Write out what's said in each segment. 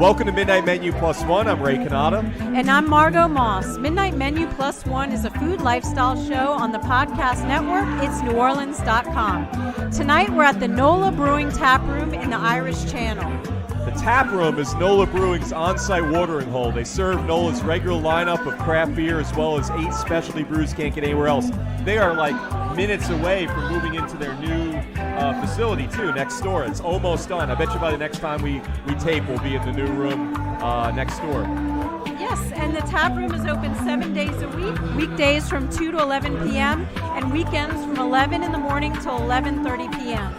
Welcome to Midnight Menu Plus One. I'm Ray Canada. And I'm Margo Moss. Midnight Menu Plus One is a food lifestyle show on the podcast network, It's NewOrleans.com. Tonight we're at the Nola Tap Room in the Irish Channel. The tap room is Nola Brewing's on-site watering hole. They serve Nola's regular lineup of craft beer as well as 8 specialty brews can't get anywhere else. They are like minutes away from moving into their new facility too, next door. It's almost done. I bet you by the next time we tape, we'll be in the new room next door. Yes, and the tap room is open 7 days a week, weekdays from 2 to 11 p.m., and weekends from 11 in the morning till 11:30 p.m.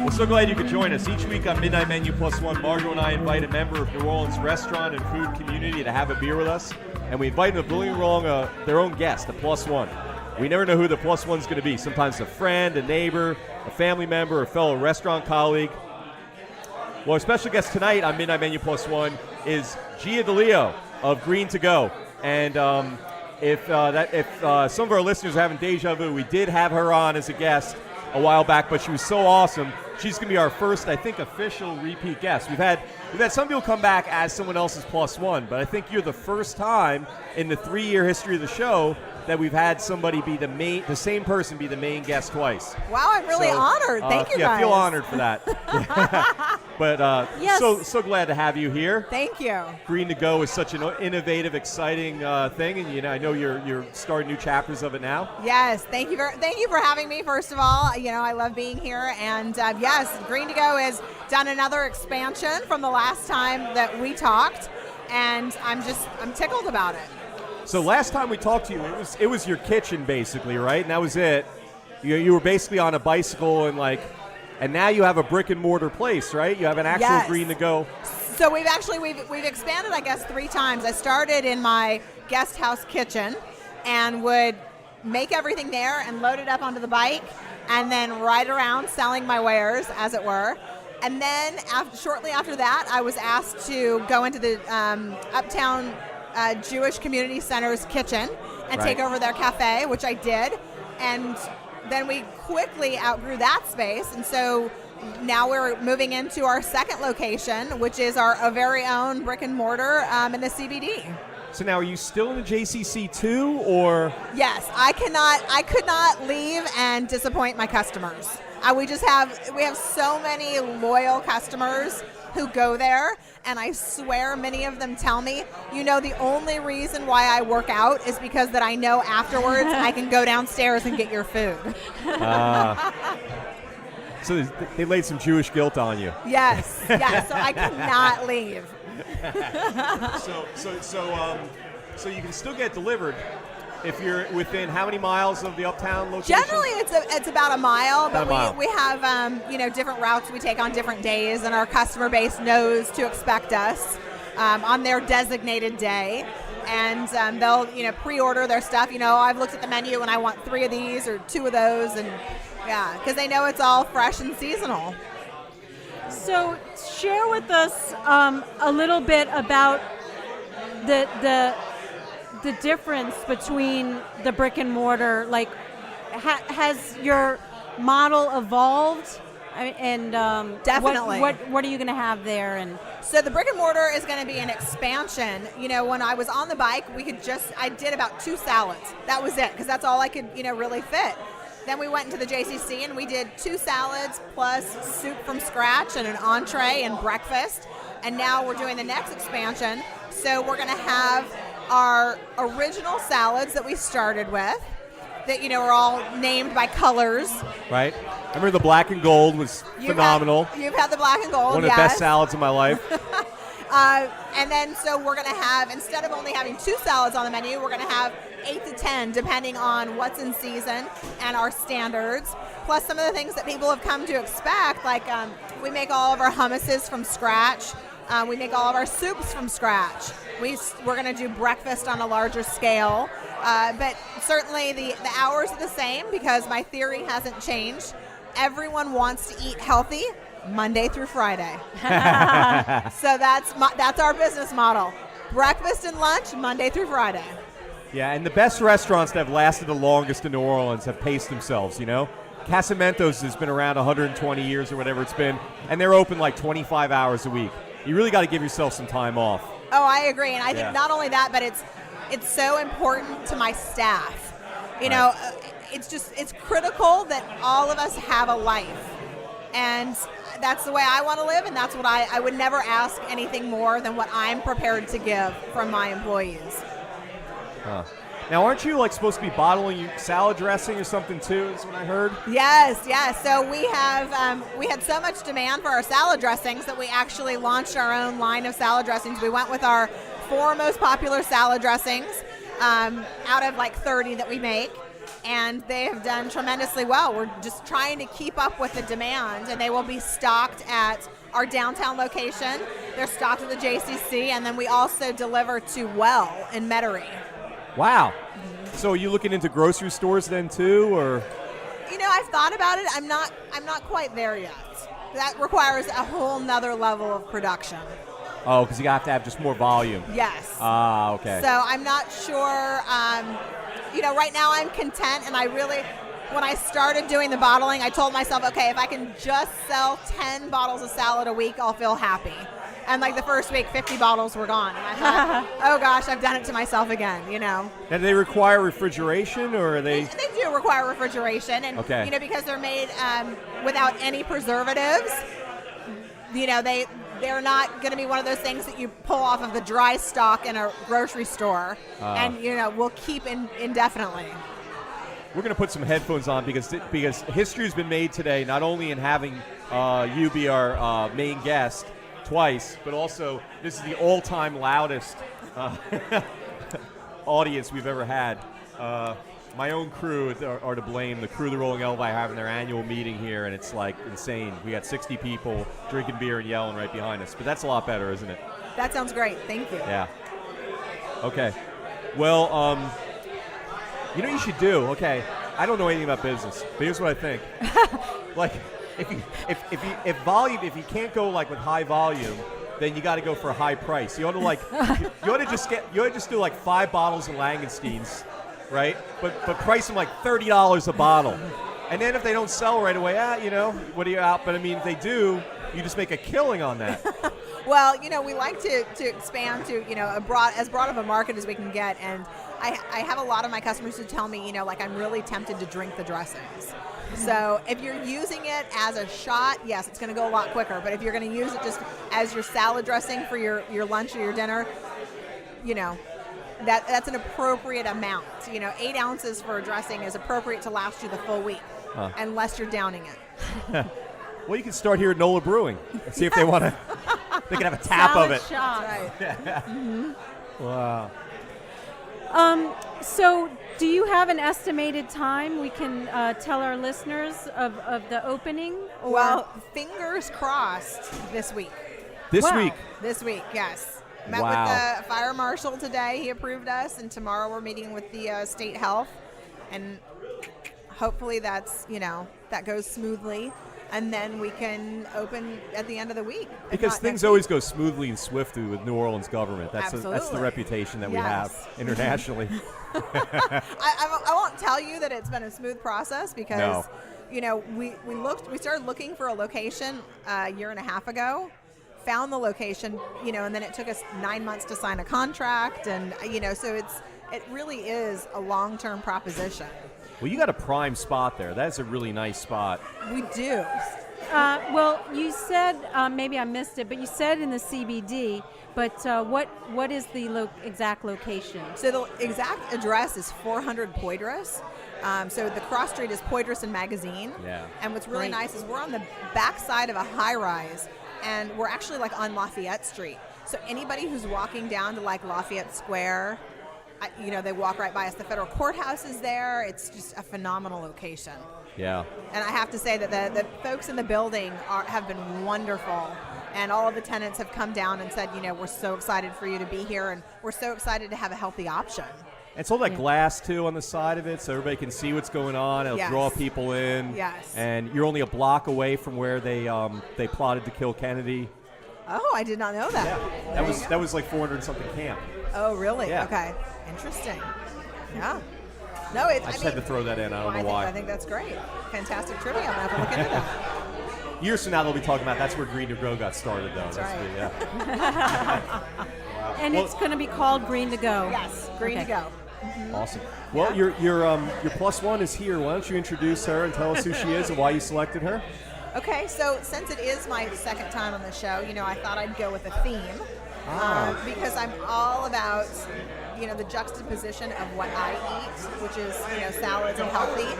We're so glad you could join us. Each week on Midnight Menu Plus One, Margo and I invite a member of New Orleans restaurant and food community to have a beer with us, and we invite them to bring along their own guest, a plus one. We never know who the plus one's going to be. Sometimes a friend, a neighbor, a family member, a fellow restaurant colleague. Well, our special guest tonight on Midnight Menu Plus One is Gia DeLeo of Green to Go. And if some of our listeners are having deja vu, we did have her on as a guest a while back, but she was so awesome. She's going to be our first, I think, official repeat guest. We've had some people come back as someone else's plus one, but I think you're the first time in the 3-year history of the show that we've had somebody be the same person be the main guest twice. Wow, I'm really honored. Thank you, guys. Yeah, I feel honored for that. But yes. so glad to have you here. Thank you. Green to Go is such an innovative, exciting thing, and I know you're starting new chapters of it now. Yes, thank you for having me. First of all, I love being here, and yes, Green to Go has done another expansion from the last time that we talked, and I'm tickled about it. So last time we talked to you, it was your kitchen basically, right? And that was it. You were basically on a bicycle and now you have a brick and mortar place, right? You have an actual Yes. Green to Go. So we've expanded, I guess, 3 times. I started in my guest house kitchen and would make everything there and load it up onto the bike and then ride around selling my wares, as it were. And then shortly after that, I was asked to go into the Uptown Jewish Community Center's kitchen and take over their cafe, which I did. And then we quickly outgrew that space. And so now we're moving into our second location, which is our very own brick and mortar in the CBD. So now are you still in the JCC too, or? Yes, I could not leave and disappoint my customers. We have so many loyal customers who go there, and I swear many of them tell me, the only reason why I work out is because that I know afterwards I can go downstairs and get your food. So they laid some Jewish guilt on you. Yes, so I cannot leave. So you can still get delivered if you're within how many miles of the Uptown location? Generally, it's about a mile, but we have different routes we take on different days, and our customer base knows to expect us on their designated day, and they'll pre-order their stuff. I've looked at the menu and I want 3 of these or 2 of those, and because they know it's all fresh and seasonal. So share with us a little bit about the difference between the brick and mortar. Has your model evolved? Definitely. What are you going to have there? And so the brick and mortar is going to be an expansion. When I was on the bike, I did about 2 salads. That was it, because that's all I could really fit. Then we went into the JCC and we did 2 salads plus soup from scratch and an entree and breakfast. And now we're doing the next expansion. So we're going to have our original salads that we started with that, are all named by colors. Right. I remember the black and gold was phenomenal. You've had the black and gold, One of the best salads of my life. And then so we're going to have, instead of only having 2 salads on the menu, we're going to have 8 to 10, depending on what's in season and our standards. Plus some of the things that people have come to expect, like we make all of our hummuses from scratch. We make all of our soups from scratch. We're going to do breakfast on a larger scale. But certainly the hours are the same because my theory hasn't changed. Everyone wants to eat healthy Monday through Friday. So that's our business model. Breakfast and lunch, Monday through Friday. Yeah, and the best restaurants that have lasted the longest in New Orleans have paced themselves, you know? Casamento's has been around 120 years or whatever it's been, and they're open like 25 hours a week. You really got to give yourself some time off. Oh, I agree. And I think not only that, but it's so important to my staff. You know, it's critical that all of us have a life. And that's the way I want to live, and that's what I would never ask anything more than what I'm prepared to give from my employees. Huh. Now, aren't you like supposed to be bottling salad dressing or something too? Is what I heard. Yes. So we had so much demand for our salad dressings that we actually launched our own line of salad dressings. We went with our 4 most popular salad dressings out of like 30 that we make, and they have done tremendously well. We're just trying to keep up with the demand, and they will be stocked at our downtown location. They're stocked at the JCC, and then we also deliver to Well in Metairie. Wow. So are you looking into grocery stores then too, or? You know, I've thought about it. I'm not quite there yet. That requires a whole nother level of production. Oh, because you have to have just more volume. Yes. Ah, okay. So I'm not sure. You know, right now I'm content, and when I started doing the bottling, I told myself, okay, if I can just sell 10 bottles of salad a week, I'll feel happy. And like the first week, 50 bottles were gone. And I thought, oh gosh, I've done it to myself again, you know. And do they require refrigeration, or are they? They do require refrigeration, and okay. You know, because they're made without any preservatives. You know, they're not going to be one of those things that you pull off of the dry stock in a grocery store, and you know, will keep indefinitely. We're going to put some headphones on because history has been made today, not only in having you be our main guest twice, but also this is the all-time loudest audience we've ever had. My own crew are to blame. The crew of the Rolling Elvi are having their annual meeting here, and it's like insane. We got 60 people drinking beer and yelling right behind us, but that's a lot better, isn't it? That sounds great. Thank you. Yeah. Okay. Well, you know what you should do? Okay, I don't know anything about business, but here's what I think. Like, if you can't go like with high volume, then you got to go for a high price. You ought to just do like 5 bottles of Langensteins, right? But price them like $30 a bottle. And then if they don't sell right away, you know, what are you out? But I mean, if they do, you just make a killing on that. Well, you know, we like to expand to, you know, as broad of a market as we can get. And I have a lot of my customers who tell me, you know, like, I'm really tempted to drink the dressings. So if you're using it as a shot, yes, it's going to go a lot quicker. But if you're going to use it just as your salad dressing for your lunch or your dinner, you know, that's an appropriate amount. You know, 8 ounces for a dressing is appropriate to last you the full week, unless you're downing it. Well, you can start here at Nola Brewing and see if they want to. They can have a tap salad of it. Shot. Right. Mm-hmm. Wow. So do you have an estimated time we can tell our listeners of the opening? Or? Well, fingers crossed this week. This week? This week, yes. Met Wow. with the fire marshal today. He approved us, and tomorrow we're meeting with the state health, and hopefully that goes smoothly, and then we can open at the end of the week. Because things always go smoothly and swiftly with New Orleans government. That's the reputation that we have internationally. I won't tell you that it's been a smooth process because, you know, we started looking for a location a year and a half ago, found the location, you know, and then it took us 9 months to sign a contract, and you know, so it really is a long-term proposition. Well, you got a prime spot there. That's a really nice spot. We do. Well, you said, maybe I missed it, but you said in the CBD, but what is the exact location? So the exact address is 400 Poydras. So the cross street is Poydras and Magazine. Yeah. And what's really nice is we're on the back side of a high-rise, and we're actually like on Lafayette Street. So anybody who's walking down to like Lafayette Square, you know, they walk right by us. The federal courthouse is there. It's just a phenomenal location. Yeah. And I have to say that the folks in the building have been wonderful. And all of the tenants have come down and said, you know, we're so excited for you to be here, and we're so excited to have a healthy option. It's all that glass, too, on the side of it, so everybody can see what's going on. It'll draw people in. Yes. And you're only a block away from where they plotted to kill Kennedy. Oh, I did not know that. Yeah. That was like 400-something camp. Oh, really? Yeah. Okay. Interesting. Yeah. No, it's. I just had to throw that in. I don't know why. I think that's great. Fantastic trivia. I'm going to have to look into that. Years from now, they'll be talking about that's where Green to Grow got started, though. That's right. Good, yeah. And it's going to be called Green to Go. Yes, Green to Go. Awesome. Well, your plus one is here. Why don't you introduce her and tell us who she is and why you selected her? Okay, so since it is my second time on the show, I thought I'd go with a theme because I'm all about, the juxtaposition of what I eat, which is, salads and healthy,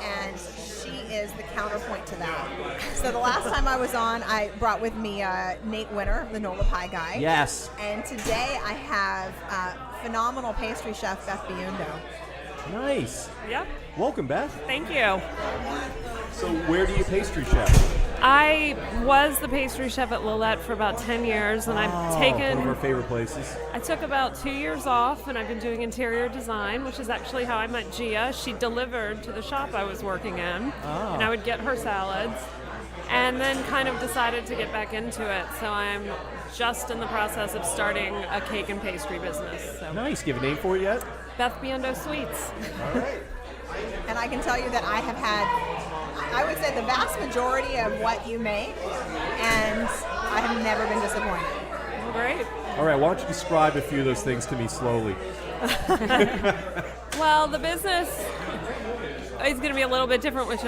and she is the counterpoint to that. So the last time I was on, I brought with me Nate Winter, the Nola Pie guy. Yes. And today I have phenomenal pastry chef Beth Biundo. Nice. Yep. Welcome, Beth. Thank you. So where do you pastry chef? I was the pastry chef at Lilette for about 10 years, and I've taken... one of our favorite places. I took about 2 years off, and I've been doing interior design, which is actually how I met Gia. She delivered to the shop I was working in, and I would get her salads, and then kind of decided to get back into it. So I'm just in the process of starting a cake and pastry business. So. Nice. Give a name for it yet? Beth Biundo Sweets. All right. And I can tell you that I have had, I would say, the vast majority of what you make, and I have never been disappointed. Great. All right, why don't you describe a few of those things to me slowly? Well, the business is going to be a little bit different with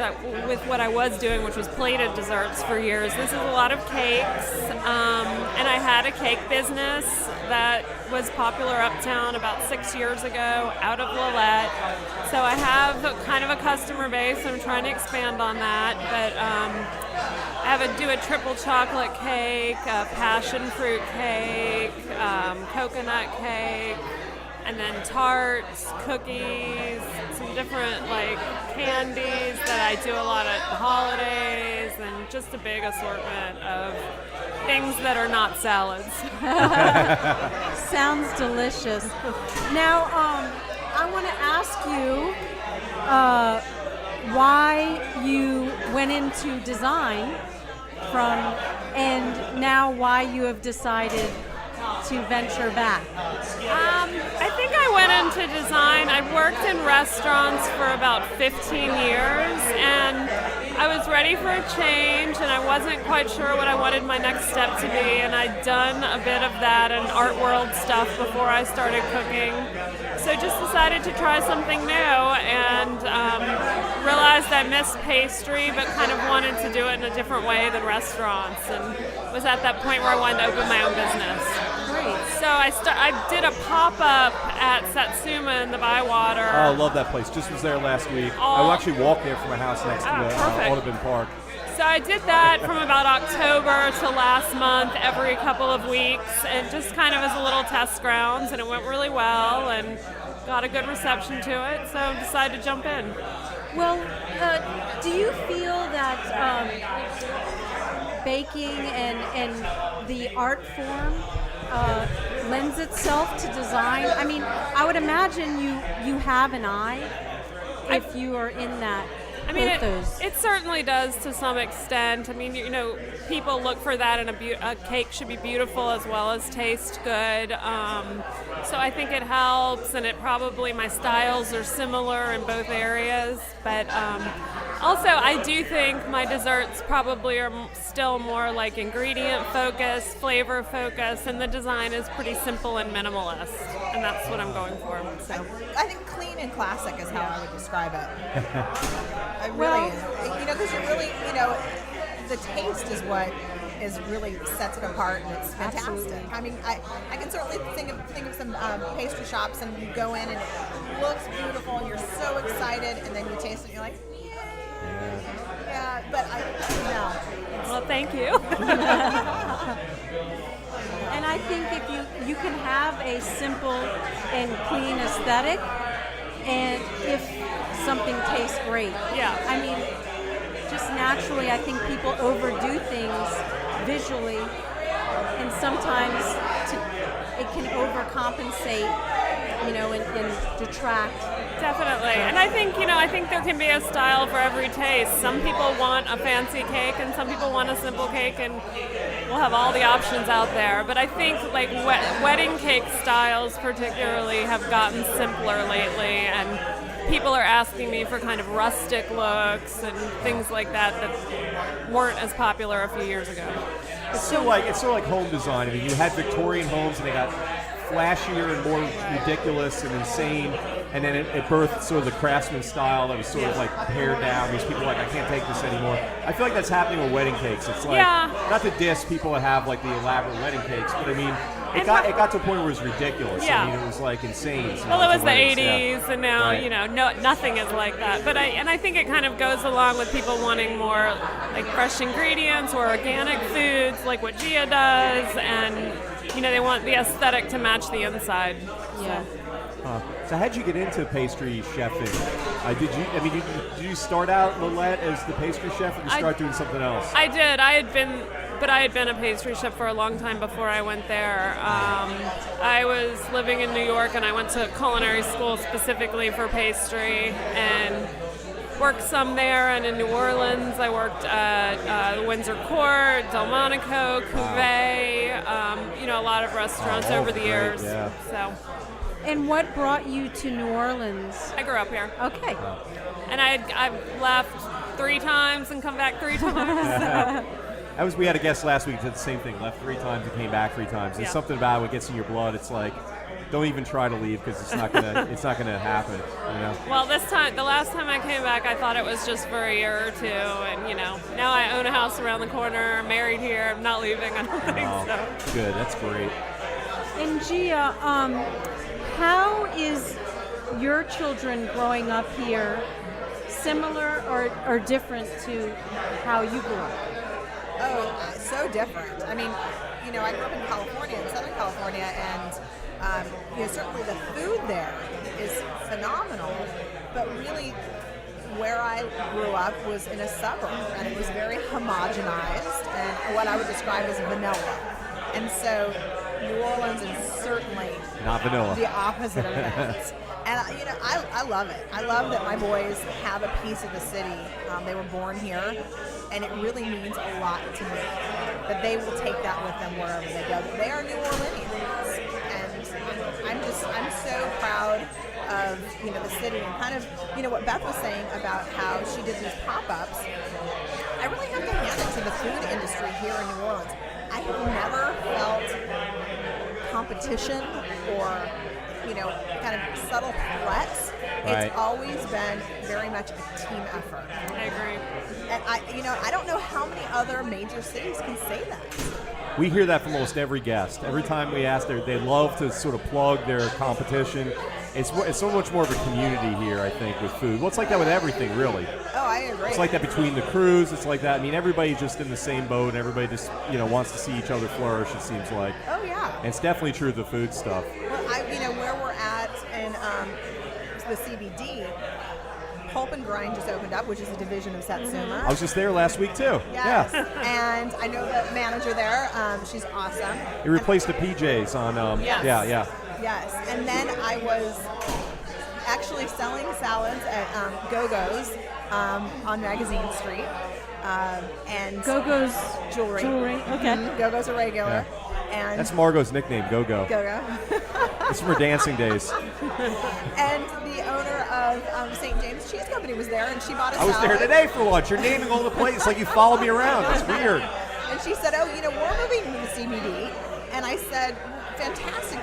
what I was doing, which was plated desserts for years. This is a lot of cakes, and I had a cake business that was popular uptown about 6 years ago out of Lilette. So I have kind of a customer base. I'm trying to expand on that, but I do a triple chocolate cake, a passion fruit cake, coconut cake, and then tarts, cookies, some different candies that I do a lot at the holidays, and just a big assortment of things that are not salads. Sounds delicious. Now, I want to ask you why you went into design and now why you have decided to venture back. I think I went into design. I worked in restaurants for about 15 years, and I was ready for a change, and I wasn't quite sure what I wanted my next step to be, and I'd done a bit of that and art world stuff before I started cooking. So just decided to try something new, and realized I missed pastry, but kind of wanted to do it in a different way than restaurants, and was at that point where I wanted to open my own business. Great. So I did a pop-up at Satsuma in the Bywater. Oh, I love that place. Just was there last week. I actually walked there from my house next to the Audubon Park. So I did that from about October to last month, every couple of weeks, and just kind of as a little test grounds, and it went really well, and got a good reception to it, so decided to jump in. Well, do you feel that baking and the art form lends itself to design? I mean, I would imagine you have an eye if you are in that. I mean, it certainly does to some extent. I mean, people look for that, and a cake should be beautiful as well as taste good. So I think it helps, and my styles are similar in both areas. But also, I do think my desserts probably are still more like ingredient focused, flavor focused, and the design is pretty simple and minimalist, and that's what I'm going for. So I think clean and classic is how I would describe it. I really, because you really, the taste is what really sets it apart, and it's fantastic. Absolutely. I mean, I can certainly think of some pastry shops, and you go in and it looks beautiful, and you're so excited, and then you taste it, and you're like, yeah, but no. Well, thank you. And I think if you can have a simple and clean aesthetic, and if something tastes great. Yeah. I mean, just naturally, I think people overdo things visually, and sometimes it can overcompensate, and detract. Definitely. And I think there can be a style for every taste. Some people want a fancy cake, and some people want a simple cake, and we'll have all the options out there. But I think like wedding cake styles particularly have gotten simpler lately, and people are asking me for kind of rustic looks and things like that weren't as popular a few years ago. It's sort of like home design. I mean, you had Victorian homes, and they got flashier and more ridiculous and insane, and then it birthed sort of the craftsman style that was sort of like pared down. These people are like, I can't take this anymore. I feel like that's happening with wedding cakes. It's like, not to diss people that have like the elaborate wedding cakes, but I mean, it got to a point where it was ridiculous. Yeah. I mean, it was like insane. Well, it was the 80s, and now nothing is like that. But I think it kind of goes along with people wanting more like fresh ingredients or organic foods, like what Gia does, and they want the aesthetic to match the inside. Yeah. So how'd you get into pastry chefing? Did you start out, Lillette, as the pastry chef, or did you start doing something else? I did. I had been a pastry chef for a long time before I went there. I was living in New York, and I went to culinary school specifically for pastry, and worked some there. And in New Orleans, I worked at the Windsor Court, Delmonico, Cuvée, a lot of restaurants over the years. Yeah. So. And what brought you to New Orleans? I grew up here. Okay. And I've left 3 times and come back 3 times. We had a guest last week who did the same thing. Left 3 times and came back 3 times. There's something about it when it gets in your blood. It's like, don't even try to leave because it's not gonna happen. Well, the last time I came back, I thought it was just for a year or 2, and now I own a house around the corner, married here. I'm not leaving. I don't think so. Good. That's great. And Gia, how is your children growing up here similar or different to how you grew up? Oh, so different. I mean, I grew up in California, in Southern California, and certainly the food there is phenomenal, but really where I grew up was in a suburb, and it was very homogenized and what I would describe as vanilla. And so New Orleans is certainly not vanilla. The opposite of that. And I love it. I love that my boys have a piece of the city. They were born here, and it really means a lot to me that they will take that with them wherever they go. They are New Orleanians, and I'm so proud of the city, and kind of what Beth was saying about how she did these pop-ups. I really have to hand it to the food industry here in New Orleans. I have never felt competition or kind of subtle threats. Right. It's always been very much a team effort. I agree. And I don't know how many other major cities can say that. We hear that from almost every guest. Every time we ask, they love to sort of plug their competition. It's so much more of a community here, I think, with food. Well, it's like that with everything, really. Oh, I agree. It's like that between the crews. It's like that. I mean, everybody's just in the same boat, and everybody just wants to see each other flourish. It seems like. Oh yeah. And it's definitely true of the food stuff. Well, where we're at in the CBD, Pulp and Grind just opened up, which is a division of Satsuma. I was just there last week too. Yes. Yeah. And I know the manager there. She's awesome. He replaced the PJs on. Yes. Yeah. Yes. And then I was actually selling salads at Go-Go's on Magazine Street. And Go-Go's jewelry. Okay. Mm-hmm. Go-Go's a regular. Yeah. And that's Margo's nickname, Go-Go. Go-Go. It's from her dancing days. And the owner of St. James Cheese Company was there, and she bought a I was salad. there today for lunch. You're naming all the places like you follow me around. That's weird. And she said, oh, we're moving to the CBD. And I said, fantastic,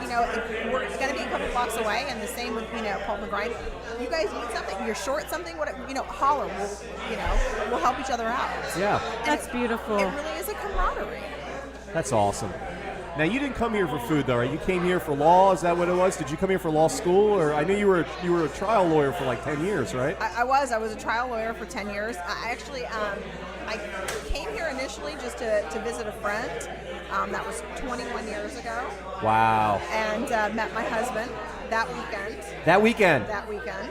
we're going to be a couple blocks away, and the same with, Pulp and Grind. You guys need something? You're short something? Holler. We'll help each other out. Yeah. That's beautiful. It really is a camaraderie. That's awesome. Now, you didn't come here for food, though, right? You came here for law. Is that what it was? Did you come here for law school? Or I knew you were a trial lawyer for like 10 years, right? I was a trial lawyer for 10 years. I actually, I came here initially just to visit a friend. That was 21 years ago. Wow. And met my husband that weekend. That weekend? That weekend.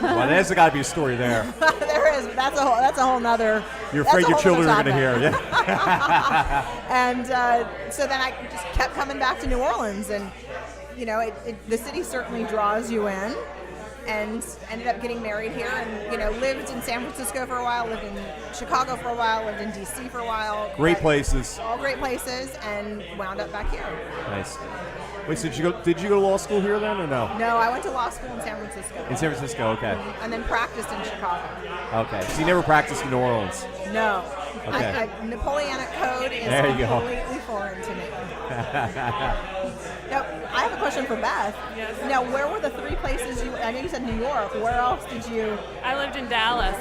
Well, there's got to be a story there. There is. That's a whole nother. You're afraid your children are going to hear, yeah? And so then I just kept coming back to New Orleans, and the city certainly draws you in. and ended up getting married here, and lived in San Francisco for a while, lived in Chicago for a while, lived in DC for a while. Great places. All great places, and wound up back here. Nice. Wait, so did you go to law school here then, or no? No, I went to law school in San Francisco. In San Francisco, okay. And then practiced in Chicago. Okay, so you never practiced in New Orleans? No. Okay. Napoleonic Code is completely foreign to me. Now, I have a question for Beth. Yes. Now, where were the 3 places I know you said New York. Where else did you? I lived in Dallas,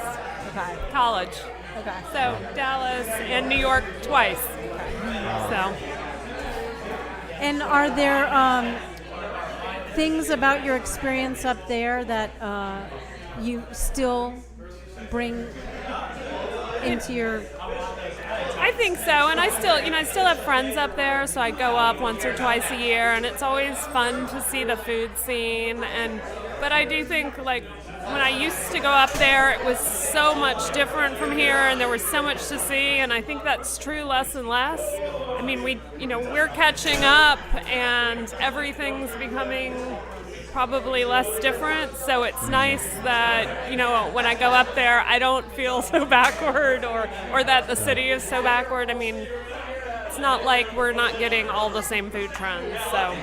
Okay. college. Okay. So Dallas and New York twice. So. And are there things about your experience up there that you still bring into your? I think so, and I still have friends up there, so I go up once or twice a year, and it's always fun to see the food scene. But I do think, like, when I used to go up there, it was so much different from here, and there was so much to see, and I think that's true less and less. I mean, we're catching up, and everything's becoming probably less different, so it's nice that, when I go up there, I don't feel so backward or that the city is so backward. I mean, it's not like we're not getting all the same food trends, so.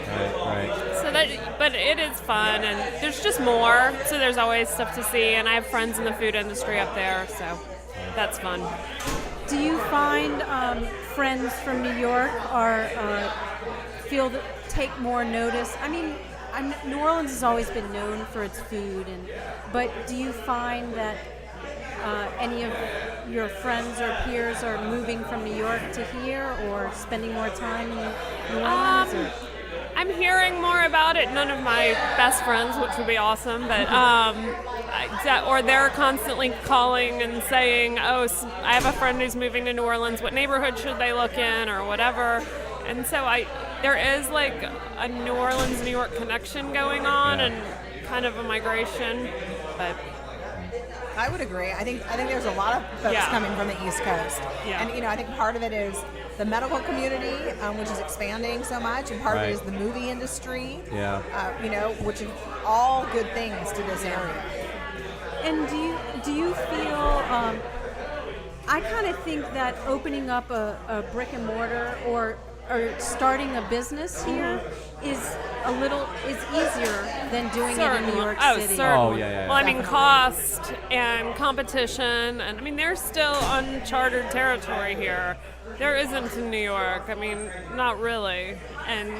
Right. But it is fun, and there's just more, so there's always stuff to see, and I have friends in the food industry up there, so that's fun. Do you find friends from New York take more notice? I mean, New Orleans has always been known for its food, but do you find that any of your friends or peers are moving from New York to here, or spending more time in New Orleans? I'm hearing more about it. None of my best friends, which would be awesome, but or they're constantly calling and saying, "Oh, I have a friend who's moving to New Orleans. What neighborhood should they look in, or whatever?" And so there is like a New Orleans, New York connection going on, and kind of a migration, but. I would agree. I think there's a lot of folks coming from the East Coast, and I think part of it is the medical community, which is expanding so much, and part of it is the movie industry. Yeah. Which are all good things to this area. And do you feel? I kind of think that opening up a brick and mortar or starting a business here is easier than doing it in New York City. Certainly. Oh, yeah. Well, I mean, cost and competition, and I mean, there's still uncharted territory here. There isn't in New York. I mean, not really. And,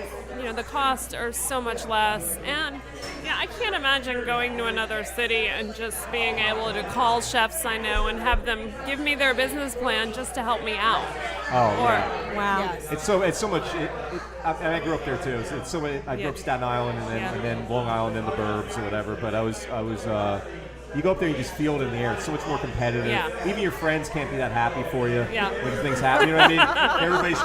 the costs are so much less. And, I can't imagine going to another city and just being able to call chefs I know and have them give me their business plan just to help me out. Wow. Yes. It's so much. I grew up there too. So it's so many, I grew up Staten Island and then Long Island and the burbs or whatever. But I was. You go up there, you just feel it in the air. It's so much more competitive. Yeah. Even your friends can't be that happy for you when things happen. You know what I mean?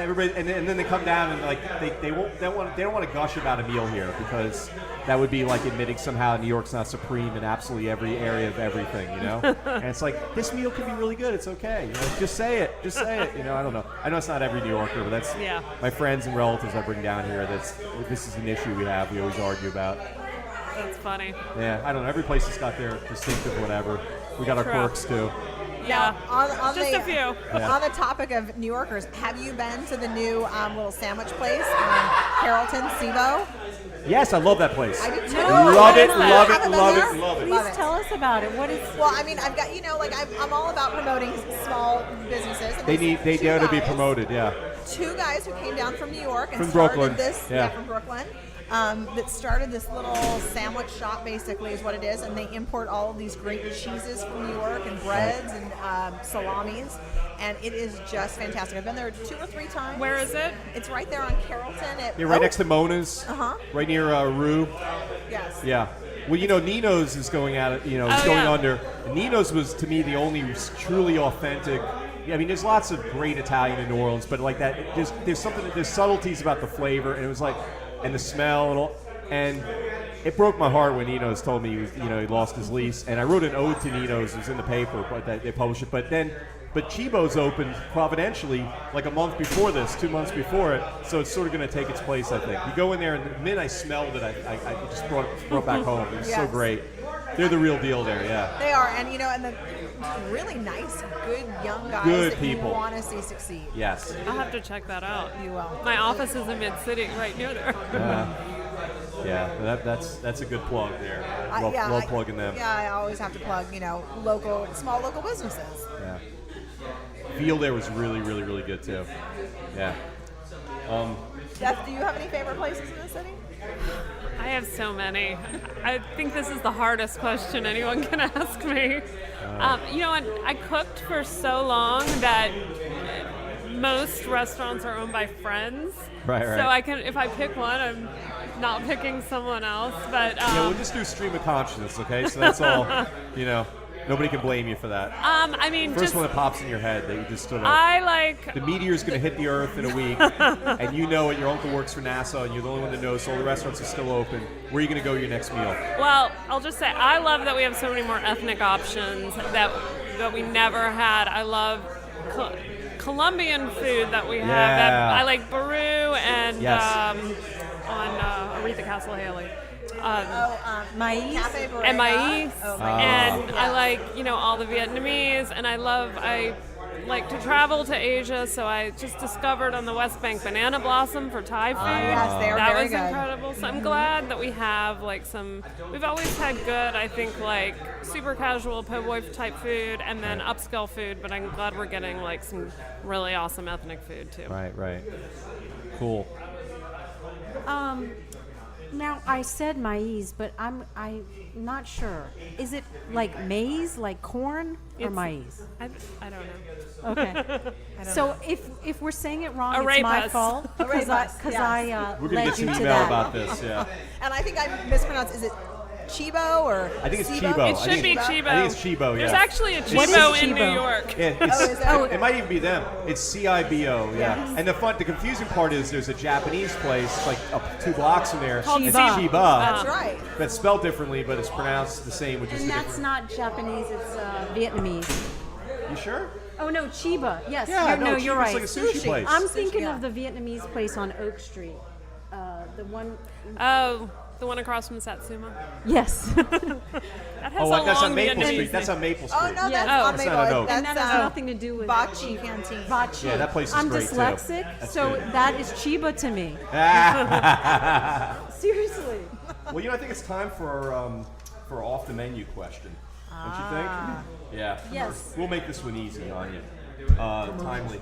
Everybody, and then they come down and like they don't want to gush about a meal here, because that would be like admitting somehow New York's not supreme in absolutely every area of everything. And it's like, this meal could be really good. It's okay. Just say it. I don't know. I know it's not every New Yorker, but that's my friends and relatives I bring down here. This is an issue we have. We always argue about. That's funny. Yeah, I don't know. Every place has got their distinctive whatever. We got our quirks too. Yeah, on just a few. On the topic of New Yorkers, have you been to the new little sandwich place, Carrollton, SIBO? Yes, I love that place. I do too. Love it. Please tell us about it. What is? Well, I mean, I've got I'm all about promoting small businesses. And they dare to be promoted. Yeah. 2 guys who came down from New York and from started Brooklyn. this. From Brooklyn. That started this little sandwich shop, basically, is what it is, and they import all of these great cheeses from New York and breads and salamis, and it is just fantastic. I've been there 2 or 3 times. Where is it? It's right there on Carrollton. Right next to Mona's. Right near Rue. Yes. Yeah. Well, Nino's is going at it. It's going under. And Nino's was, to me, the only truly authentic. I mean, there's lots of great Italian in New Orleans, but like that, there's subtleties about the flavor, and it was like. And the smell and all, and it broke my heart when Nino's told me he lost his lease. And I wrote an ode to Nino's. It was in the paper, but they published it. But then But Chibo's opened providentially like a month before this, 2 months before it, so it's sort of going to take its place, I think. You go in there, and the minute I smelled it, I just brought it back home. It was so great. They're the real deal there, yeah. They are, and and the really nice, good young guys Good that people. you want to see succeed. Yes. I'll have to check that out. You will. My office is in Mid-City, right near there. Yeah, that's a good plug there. Well plugging them. Yeah, I always have to plug, small local businesses. Yeah. Feel there was really, really, really good too. Yeah. Jeff, do you have any favorite places in the city? I have so many. I think this is the hardest question anyone can ask me. I cooked for so long that most restaurants are owned by friends. Right. So if I pick one, I'm not picking someone else. But we'll just do stream of consciousness, okay? So that's all. Nobody can blame you for that. First one that pops in your head that you just sort of. The meteor's going to hit the Earth in a week, and you know it. Your uncle works for NASA, and you're the only one that knows. So all the restaurants are still open. Where are you going to go your next meal? Well, I'll just say I love that we have so many more ethnic options that we never had. I love Colombian food that we have. Yeah. I like Baru and Yes. on Aretha Castle Haley. Maíz. Cafe Borrega. And Maíz. Oh, And yeah. I like, all the Vietnamese, and I like to travel to Asia, so I just discovered on the West Bank Banana Blossom for Thai food. Yes, they are that very was good. incredible. So I'm glad that we have we've always had good, I think, like super casual po' boy type food and then upscale food, but I'm glad we're getting like some really awesome ethnic food too. Right. Cool. Now I said maize, but I'm not sure. Is it like maize, like corn, or maize? I don't know. Okay. So if we're saying it wrong, it's Arepas. my fault because I We're going to led get some you to email that. about this, yeah. And I think I mispronounced. Is it Chibo or? I think it's Cibo? Chibo. It should be Chibo. I think it's Chibo, yeah. There's actually a What is Chibo in Chibo? New York. Yeah, is it might even be them. It's CIBO, yeah. And the confusing part is there's a Japanese place like up 2 blocks from there. Called It's Chiba. Chiba. That's right. That's spelled differently, but it's pronounced the same, which is And the that's different. not Japanese; it's Vietnamese. You sure? Oh no, Chiba. Yes, Yeah, you're Chiba's right. like a sushi place. I'm thinking yeah. of the Vietnamese place on Oak Street. The one. Oh, the one across from Satsuma. That's That has a That's long on Maple Vietnamese Street. name. That's on Maple Street. Oh no, Yeah. that's Oh. on That's Maple. not an oak. And that has nothing to do with Bachi Canteen. Bachi. Yeah, that place is I'm great, too. dyslexic, That's so good. that is Chiba to me. Seriously. Well, I think it's time for our off the menu question. Don't you think? Yeah. Yes. We'll make this one easy on you. Timely.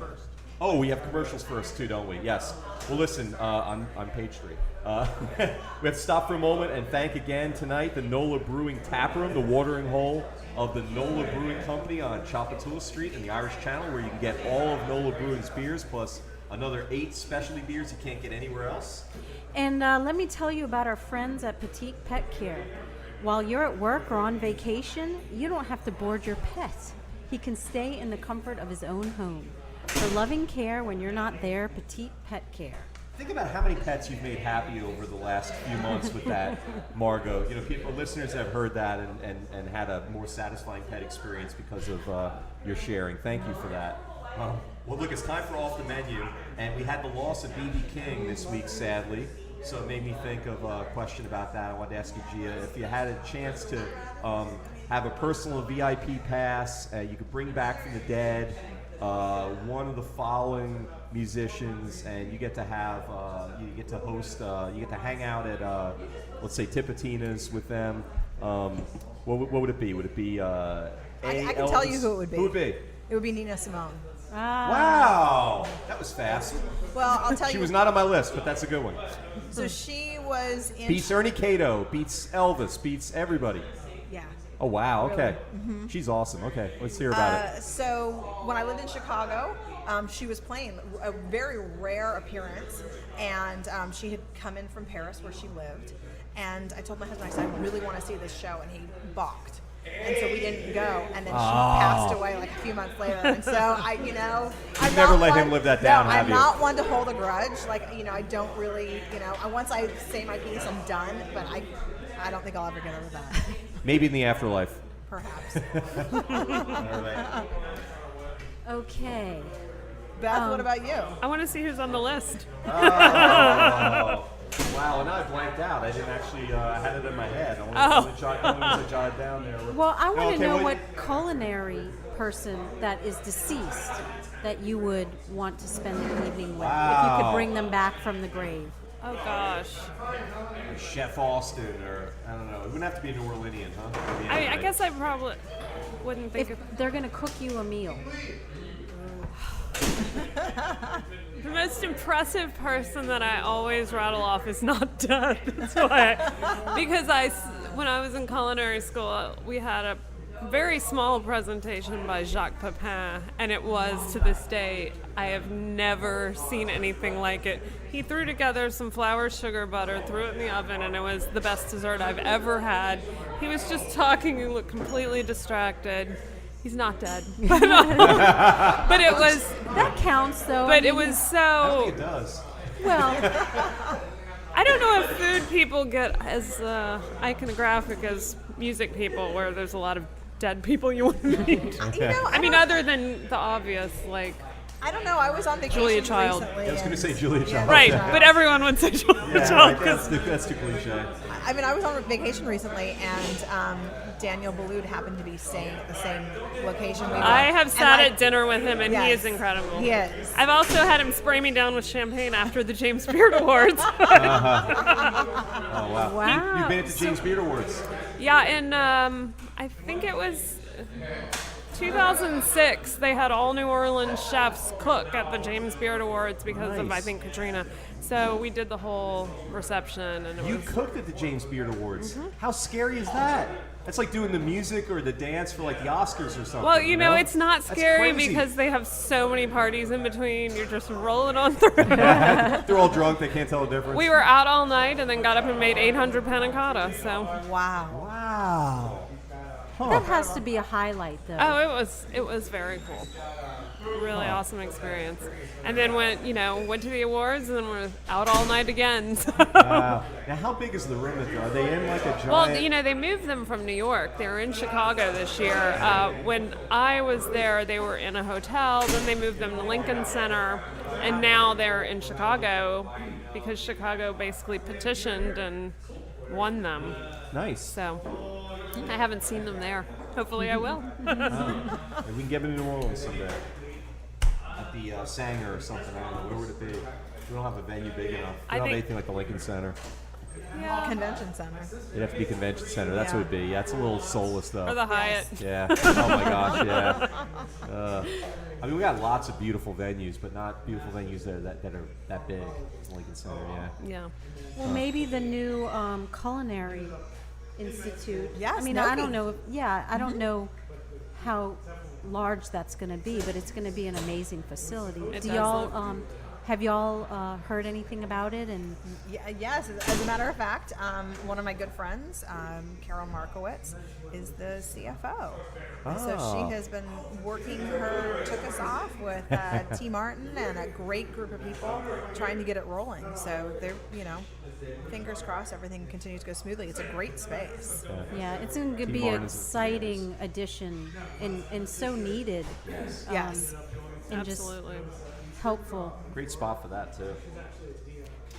Oh, we have commercials first too, don't we? Yes. Well, listen, on page 3. We have to stop for a moment and thank again tonight the Nola Brewing Tap Room, the watering hole of the Nola Brewing Company on Chapatula Street in the Irish Channel, where you can get all of Nola Brewing's beers plus another 8 specialty beers you can't get anywhere else. And let me tell you about our friends at Petite Pet Care. While you're at work or on vacation, you don't have to board your pet. He can stay in the comfort of his own home. For loving care when you're not there, Petite Pet Care. Think about how many pets you've made happy over the last few months with that, Margo. Listeners have heard that and had a more satisfying pet experience because of your sharing. Thank you for that. Well, look, it's time for Off the Menu, and we had the loss of B.B. King this week, sadly. So it made me think of a question about that. I wanted to ask you, Gia, if you had a chance to have a personal VIP pass, you could bring back from the dead one of the following musicians, and you get to have, you get to host, you get to hang out at, let's say, Tipitina's with them. What would it be? Would it be? I can tell you who it would be. Who would be? It would be Nina Simone. Wow, that was fast. Well, I'll tell you. She was not on my list, but that's a good one. So she was in. Beats Ernie Cato, beats Elvis, beats everybody. Yeah. Oh wow, okay. Mm-hmm. She's awesome. Okay, let's hear about it. So when I lived in Chicago, she was playing a very rare appearance, and she had come in from Paris where she lived, and I told my husband, I said, I really want to see this show, and he balked. And so we didn't go, and then she passed away like a few months later. And so I've never let him live that down, no, have I'm you? not one to hold a grudge. Like, I don't really, once I say my piece, I'm done. But I don't think I'll ever get over that. Maybe in the afterlife. Perhaps. All right. Okay. Beth, what about you? I want to see who's on the list. Oh. Wow, and I blanked out. I didn't actually, I had it in my head. I wanted to jot it down there. Well, I want to Okay, know well, what culinary person that is deceased that you would want to spend the evening with if you could bring them back from the grave. Oh gosh. Chef Austin, or I don't know. It wouldn't have to be New Orleanian, huh? I guess I probably wouldn't think If of they're going to cook you a meal. the most impressive person that I always rattle off is not dead. That's why, because when I was in culinary school, we had a very small presentation by Jacques Pepin, and it was, to this day, I have never seen anything like it. He threw together some flour, sugar, butter, threw it in the oven, and it was the best dessert I've ever had. He was just talking, he looked completely distracted. He's not dead. But it was... That counts, though. But it was so... I think it does. Well, I don't know if food people get as iconographic as music people, where there's a lot of dead people you want to meet. You know, I mean, other than the obvious, like... I don't know. I was on vacation Julia Child. recently. I was going to say Julia Child. Right, but everyone would say Julia Child. That's too cliche. I mean, I was on vacation recently, and Daniel Boulud happened to be staying at the same location we were. I have And, sat like, at dinner with him, and he yes, is incredible. He is. I've also had him spray me down with champagne after the James Beard Awards. Oh, wow. wow. You've been at the James Beard Awards. Yeah, and I think it was 2006. They had all New Orleans chefs cook at the James Beard Awards because of, I think, Katrina. So we did the whole reception, and You cooked at the James Beard Awards. How scary is that? That's like doing the music or the dance for like the Oscars or something. Well, you know, it's not That's scary crazy. because they have so many parties in between. You're just rolling on through. They're all drunk. They can't tell the difference. We were out all night and then got up and made 800 panna cotta. So, Wow. Wow. that has to be a highlight, though. oh, it was very cool. Really awesome experience. And then went to the awards, and then we're out all night again. So. Wow. Now, how big is the room? Are they in like a giant? Well, they moved them from New York. They were in Chicago this year. When I was there, they were in a hotel. Then they moved them to Lincoln Center, and now they're in Chicago because Chicago basically petitioned and won them. Nice. So I haven't seen them there. Hopefully I will. Maybe we can get them to New Orleans someday. At the Sanger or something. I don't know. Where would it be? We don't have a venue big enough. We I don't have think- anything like the Lincoln Center. Yeah. Convention center. It'd have to be Convention Center. That's what it'd be. Yeah, it's a little soulless though. Or the Hyatt. Yeah. Oh my gosh. Yeah. I mean, we got lots of beautiful venues, but not beautiful venues that are that big. It's Lincoln Center. Yeah. Yeah. Well, maybe the new culinary institute. Yes, I mean, I Noki. don't know. I don't know how large that's going to be, but it's going to be an amazing facility. It Do does y'all look- have y'all heard anything about it? And Yes, as a matter of fact, one of my good friends, Carol Markowitz, is the CFO. So Oh. she has been working took us off with T. Martin and a great group of people trying to get it rolling. So they're, fingers crossed everything continues to go smoothly. It's a great space. yeah, it's going to T. be an Martin's- exciting addition and so needed. Yes. And just Absolutely. helpful. Great spot for that too.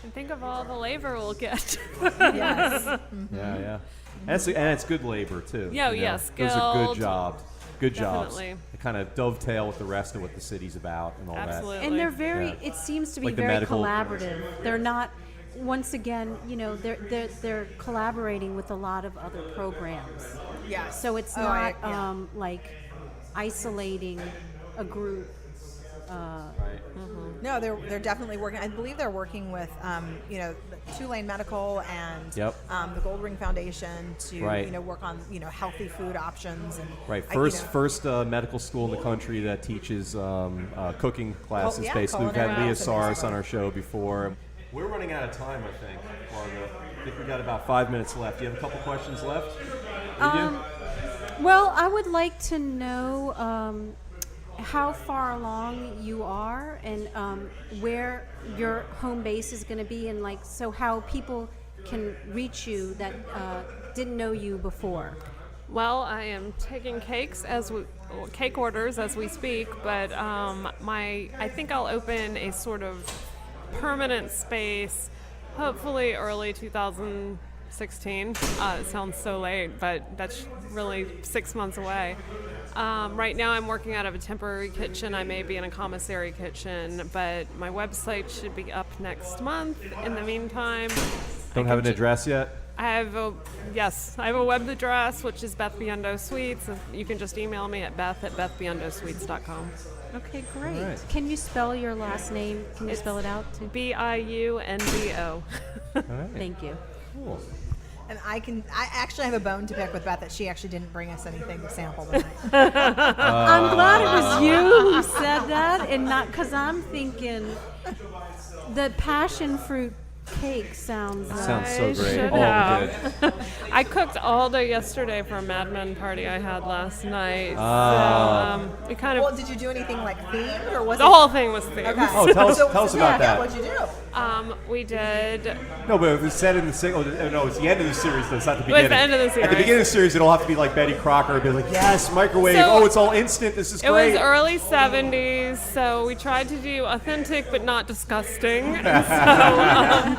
And think of all the labor we'll get. Yes. Yeah, yeah. And it's good labor too. Yeah, you know? yeah, Those are good skilled. jobs. Good jobs. Definitely. They kind of dovetail with the rest of what the city's about and all Absolutely. And they're very. Yeah. It seems to be Like the very medical- collaborative. They're not. Once again, they're collaborating with a lot of other programs. Yes. So it's Oh, not yeah. like isolating a group. Right. No, they're definitely working. I believe they're working with, Tulane Medical and Yep. the Gold Ring Foundation to, Right. work on, healthy food options and Right. I- First medical school in the country that teaches cooking classes. yeah, Basically, we've had culinary Leah classes, Saris basically. on our show before. We're running out of time, I think, Margo. I think we got about 5 minutes left. Do you have a couple questions left? Well, I would like to know how far along you are and where your home base is going to be, and so how people can reach you that didn't know you before. Well, I am taking cakes as cake orders as we speak, but I think I'll open a sort of permanent space, hopefully early 2016. It sounds so late, but that's really 6 months away. Right now I'm working out of a temporary kitchen. I may be in a commissary kitchen, but my website should be up next month. In the meantime, Don't have an address yet? I have a web address, which is Beth Biondo Sweets. You can just email me at beth@bethbiondosweets.com. Okay, great. Right. Can you spell your last name? Can you spell it out too? Biundo. All right. Thank you. Cool. And I actually have a bone to pick with Beth that she actually didn't bring us anything to sample tonight. I'm glad it was you who said that, and not because I'm thinking the passion fruit cake sounds. Sounds so great. should All have. good. I cooked all day yesterday for a Mad Men party I had last night. So, we kind of Well, did you do anything like themed, or was the whole thing was themed. Okay. Oh, tell us about that. What'd you do? We did. No, but it was said in the no, it's the end of the series. Though. It's not the It beginning. was the end of the At the series. beginning of the series, it'll have to be like Betty Crocker. It'll be like, yes, microwave. So- It's all instant. This is It great. was early 70s, so we tried to do authentic but not disgusting. And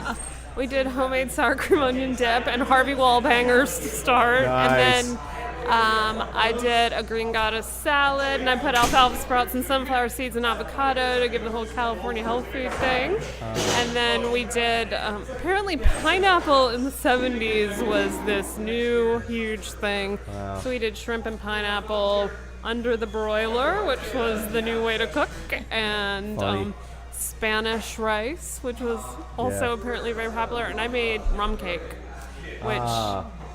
so we did homemade sour cream onion dip and Harvey Wallbangers to start. Nice. And then I did a green goddess salad, and I put alfalfa sprouts and sunflower seeds and avocado to give the whole California health food thing. And then we did, apparently pineapple in the 70s was this new huge thing. Wow. So we did shrimp and pineapple under the broiler, which was the new way to cook, and Funny. Spanish rice, which was also Yeah. apparently very popular, and I made rum cake, which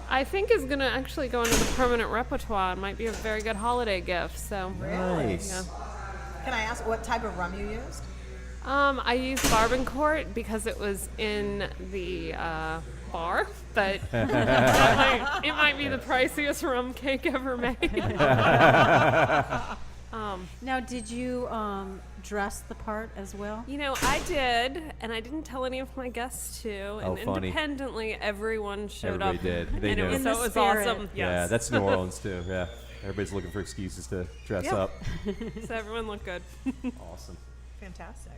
I think is going to actually go into the permanent repertoire. It might be a very good holiday gift. So, Nice. yeah. Can I ask what type of rum you used? I used Barbancourt because it was in the bar, but it might be the priciest rum cake ever made. Now, did you dress the part as well? You know, I did, and I didn't tell any of my guests to. And funny. independently, everyone showed Everybody up. did. They and knew. it was, In so the it was spirit. awesome. Yeah, Yes. that's New Orleans too. Yeah, everybody's looking for excuses to dress Yeah. up. So everyone looked good. Awesome. Fantastic.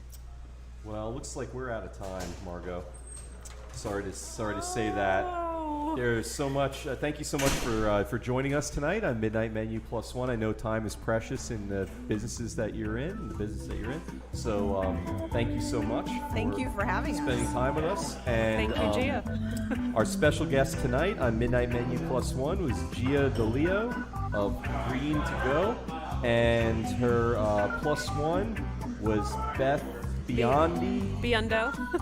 Well, looks like we're out of time, Margo. Sorry to say that. There's so much. Thank you so much for joining us tonight on Midnight Menu Plus One. I know time is precious in the businesses that you're in, the business that you're in. So thank you so much. Thank you for having us. spending time with us. And Thank you, Gia. our special guest tonight on Midnight Menu Plus One was Gia DeLeo of Green to Go, and her plus one was Beth Biondo.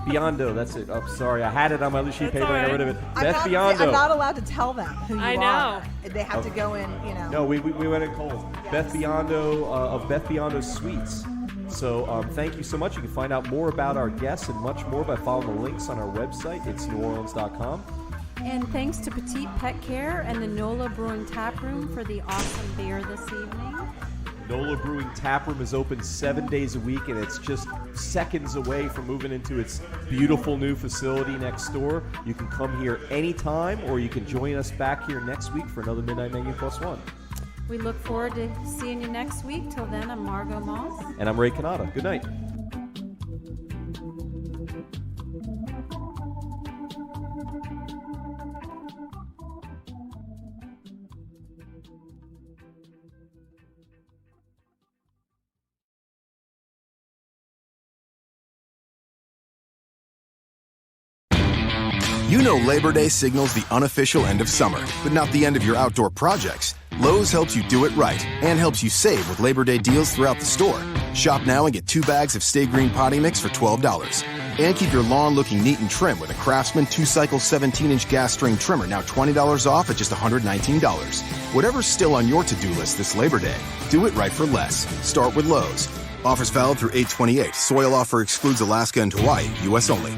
Biondo, that's it. Oh, sorry, I had it on my little sheet of That's paper. I got all rid of right. it. Beth I'm Biondo. not allowed to tell them who you I are. know. They have to go in, No, we went in cold. Beth Biondo of Beth Biondo Sweets. So thank you so much. You can find out more about our guests and much more by following the links on our website. It's neworleans.com. And thanks to Petite Pet Care and the Nola Brewing Tap Room for the awesome beer this evening. Nola Brewing Tap Room is open 7 days a week, and it's just seconds away from moving into its beautiful new facility next door. You can come here anytime, or you can join us back here next week for another Midnight Menu Plus One. We look forward to seeing you next week. Till then, I'm Margo Moss. And I'm Ray Canada. Good night. You know Labor Day signals the unofficial end of summer, but not the end of your outdoor projects. Lowe's helps you do it right and helps you save with Labor Day deals throughout the store. Shop now and get 2 bags of Stay Green potty mix for $12. And keep your lawn looking neat and trim with a Craftsman 2-cycle 17-inch gas string trimmer, now $20 off at just $119. Whatever's still on your to-do list this Labor Day, do it right for less. Start with Lowe's. Offers valid through 8/28. Soil offer excludes Alaska and Hawaii. U.S. only.